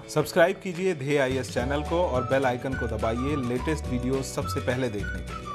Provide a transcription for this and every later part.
Subscribe कीजिए ध्येय IAS channel को और बेल आइकन को दबाइए लेटेस्ट वीडियो सबसे पहले देखने के लिए।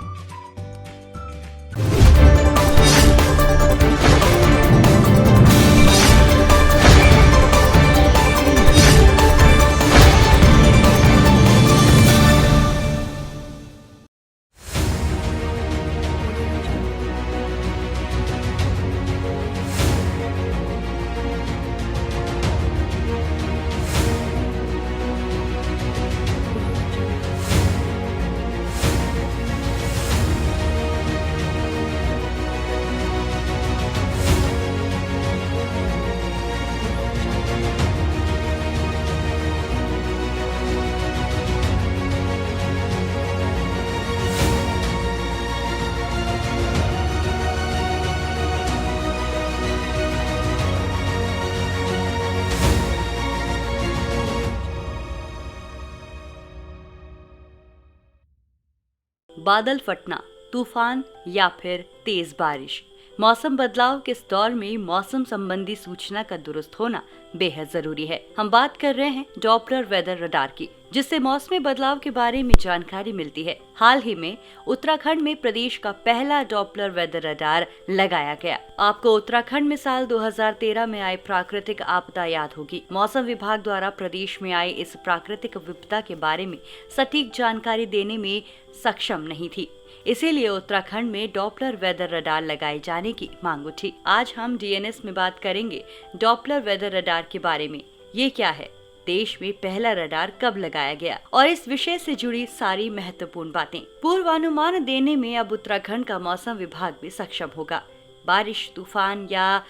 बादल फटना, तूफान या फिर तेज बारिश। मौसम बदलाव के इस दौर में मौसम संबंधी सूचना का दुरुस्त होना बेहद जरूरी है। हम बात कर रहे हैं डॉपलर वेदर रडार की, जिससे मौसमी बदलाव के बारे में जानकारी मिलती है। हाल ही में उत्तराखंड में प्रदेश का पहला डॉपलर वेदर रडार लगाया गया। आपको उत्तराखंड में साल 2013 में आई प्राकृतिक आपदा याद होगी। मौसम विभाग द्वारा प्रदेश में आई इस प्राकृतिक विपदा के बारे में सटीक जानकारी देने में सक्षम नहीं थी, इसीलिए उत्तराखंड में डॉपलर वेदर रडार लगाए जाने की मांग उठी। आज हम डीएनएस में बात करेंगे डॉपलर वेदर रडार के बारे में। ये क्या है, देश में पहला रडार कब लगाया गया और इस विषय से जुड़ी सारी महत्वपूर्ण बातें। पूर्वानुमान देने में अब उत्तराखंड का मौसम विभाग भी सक्षम होगा। बारिश, तूफान या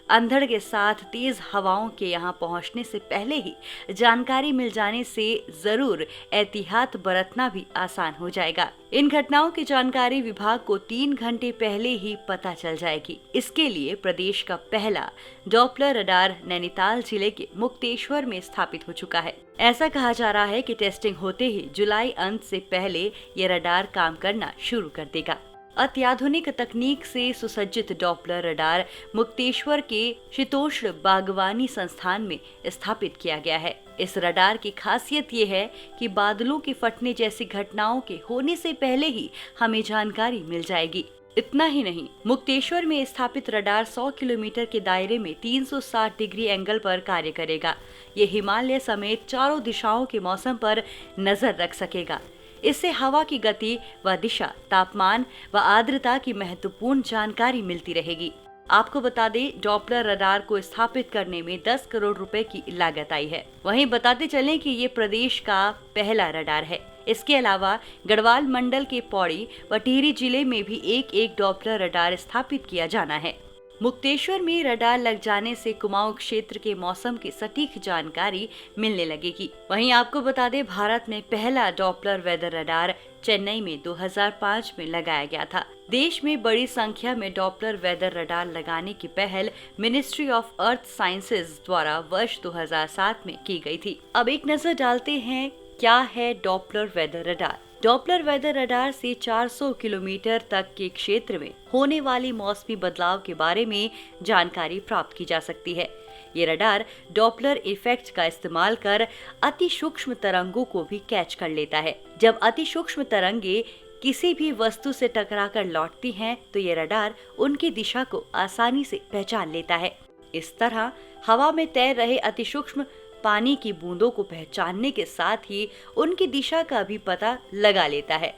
अंधड़ के साथ तेज हवाओं के यहाँ पहुँचने से पहले ही जानकारी मिल जाने से जरूर एहतियात बरतना भी आसान हो जाएगा। इन घटनाओं की जानकारी विभाग को 3 घंटे पहले ही पता चल जाएगी। इसके लिए प्रदेश का पहला डॉपलर रडार नैनीताल जिले के मुक्तेश्वर में स्थापित हो चुका है। ऐसा कहा जा रहा है कि टेस्टिंग होते ही जुलाई अंत से पहले ये रडार काम करना शुरू कर देगा। अत्याधुनिक तकनीक से सुसज्जित डॉपलर रडार मुक्तेश्वर के शीतोष्ण बागवानी संस्थान में स्थापित किया गया है। इस रडार की खासियत ये है कि बादलों के फटने जैसी घटनाओं के होने से पहले ही हमें जानकारी मिल जाएगी। इतना ही नहीं, मुक्तेश्वर में स्थापित रडार 100 किलोमीटर के दायरे में 360 डिग्री एंगल पर कार्य करेगा। ये हिमालय समेत चारों दिशाओं के मौसम पर नजर रख सकेगा। इससे हवा की गति व दिशा, तापमान व आर्द्रता की महत्वपूर्ण जानकारी मिलती रहेगी। आपको बता दें, डॉपलर रडार को स्थापित करने में 10 करोड़ रुपए की लागत आई है। वहीं बताते चलें कि ये प्रदेश का पहला रडार है। इसके अलावा गढ़वाल मंडल के पौड़ी व टिहरी जिले में भी एक डॉपलर रडार स्थापित किया जाना है। मुक्तेश्वर में रडार लग जाने से कुमाऊं क्षेत्र के मौसम की सटीक जानकारी मिलने लगेगी। वहीं आपको बता दें, भारत में पहला डॉपलर वेदर रडार चेन्नई में 2005 में लगाया गया था। देश में बड़ी संख्या में डॉपलर वेदर रडार लगाने की पहल मिनिस्ट्री ऑफ अर्थ साइंसेज द्वारा वर्ष 2007 में की गई थी। अब एक नजर डालते हैं, क्या है Doppler weather radar. Doppler weather radar से 400 किलोमीटर तक के क्षेत्र में होने वाली मौसमी बदलाव के बारे में जानकारी प्राप्त की जा सकती है। ये रडार डॉपलर इफेक्ट का इस्तेमाल कर अति सूक्ष्म तरंगों को भी कैच कर लेता है। जब अति सूक्ष्म तरंगे किसी भी वस्तु से टकराकर लौटती हैं, तो ये रडार उनकी दिशा को आसानी से पहचान लेता है। इस तरह हवा में तैर रहे अति सूक्ष्म पानी की बूंदों को पहचानने के साथ ही उनकी दिशा का भी पता लगा लेता है।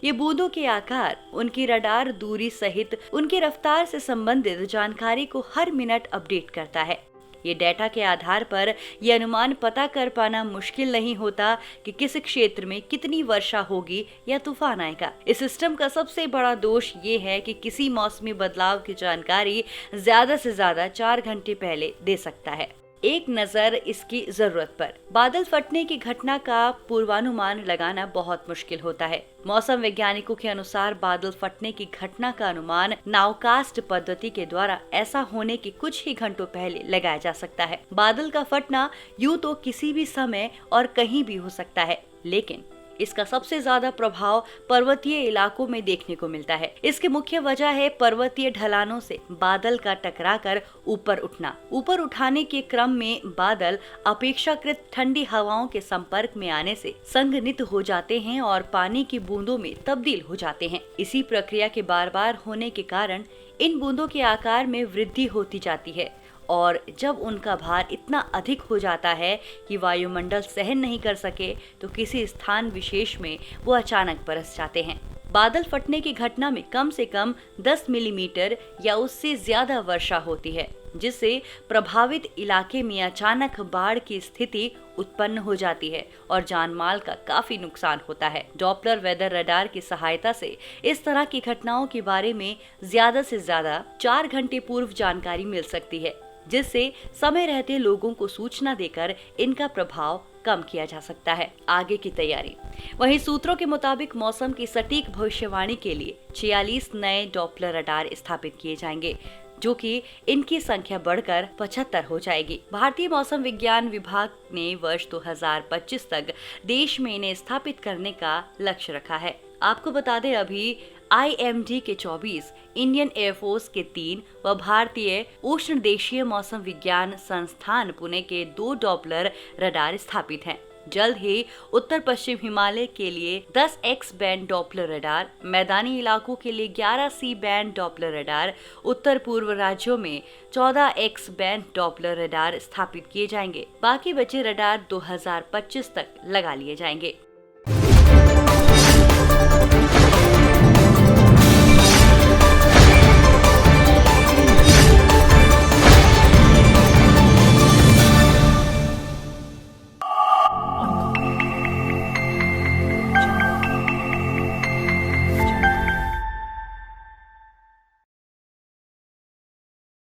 ये बूंदों के आकार, उनकी रडार दूरी सहित उनकी रफ्तार से संबंधित जानकारी को हर मिनट अपडेट करता है। ये डेटा के आधार पर यह अनुमान पता कर पाना मुश्किल नहीं होता कि किस क्षेत्र में कितनी वर्षा होगी या तूफान आएगा। इस सिस्टम का सबसे बड़ा दोष ये है कि किसी मौसमी बदलाव की जानकारी ज्यादा से ज्यादा 4 घंटे पहले दे सकता है। एक नजर इसकी जरूरत पर। बादल फटने की घटना का पूर्वानुमान लगाना बहुत मुश्किल होता है। मौसम वैज्ञानिकों के अनुसार बादल फटने की घटना का अनुमान नाउकास्ट पद्धति के द्वारा ऐसा होने के कुछ ही घंटों पहले लगाया जा सकता है। बादल का फटना यूं तो किसी भी समय और कहीं भी हो सकता है, लेकिन इसका सबसे ज्यादा प्रभाव पर्वतीय इलाकों में देखने को मिलता है। इसकी मुख्य वजह है पर्वतीय ढलानों से बादल का टकराकर ऊपर उठना। ऊपर उठाने के क्रम में बादल अपेक्षाकृत ठंडी हवाओं के संपर्क में आने से संघनित हो जाते हैं और पानी की बूंदों में तब्दील हो जाते हैं। इसी प्रक्रिया के बार बार होने के कारण इन बूंदों के आकार में वृद्धि होती जाती है और जब उनका भार इतना अधिक हो जाता है कि वायुमंडल सहन नहीं कर सके तो किसी स्थान विशेष में वो अचानक बरस जाते हैं। बादल फटने की घटना में कम से कम 10 मिलीमीटर या उससे ज्यादा वर्षा होती है, जिससे प्रभावित इलाके में अचानक बाढ़ की स्थिति उत्पन्न हो जाती है और जान माल का काफी नुकसान होता है। डॉपलर वेदर रडार की सहायता से इस तरह की घटनाओं के बारे में ज्यादा से ज्यादा 4 घंटे पूर्व जानकारी मिल सकती है, जिससे समय रहते लोगों को सूचना देकर इनका प्रभाव कम किया जा सकता है। आगे की तैयारी। वहीं सूत्रों के मुताबिक मौसम की सटीक भविष्यवाणी के लिए 46 नए डॉपलर रडार स्थापित किए जाएंगे, जो कि इनकी संख्या बढ़कर 75 हो जाएगी। भारतीय मौसम विज्ञान विभाग ने वर्ष 2025 तक देश में इन्हें स्थापित करने का लक्ष्य रखा है। आपको बता दें, अभी IMD के 24, इंडियन एयरफोर्स के 3 व भारतीय उष्ण देशीय मौसम विज्ञान संस्थान पुणे के 2 डॉपलर रडार स्थापित हैं। जल्द ही उत्तर पश्चिम हिमालय के लिए 10 X बैंड डॉपलर रडार, मैदानी इलाकों के लिए 11 C बैंड डॉपलर रडार, उत्तर पूर्व राज्यों में 14 X बैंड डॉपलर रडार स्थापित किए जाएंगे। बाकी बचे रडार 2025 तक लगा लिए जाएंगे।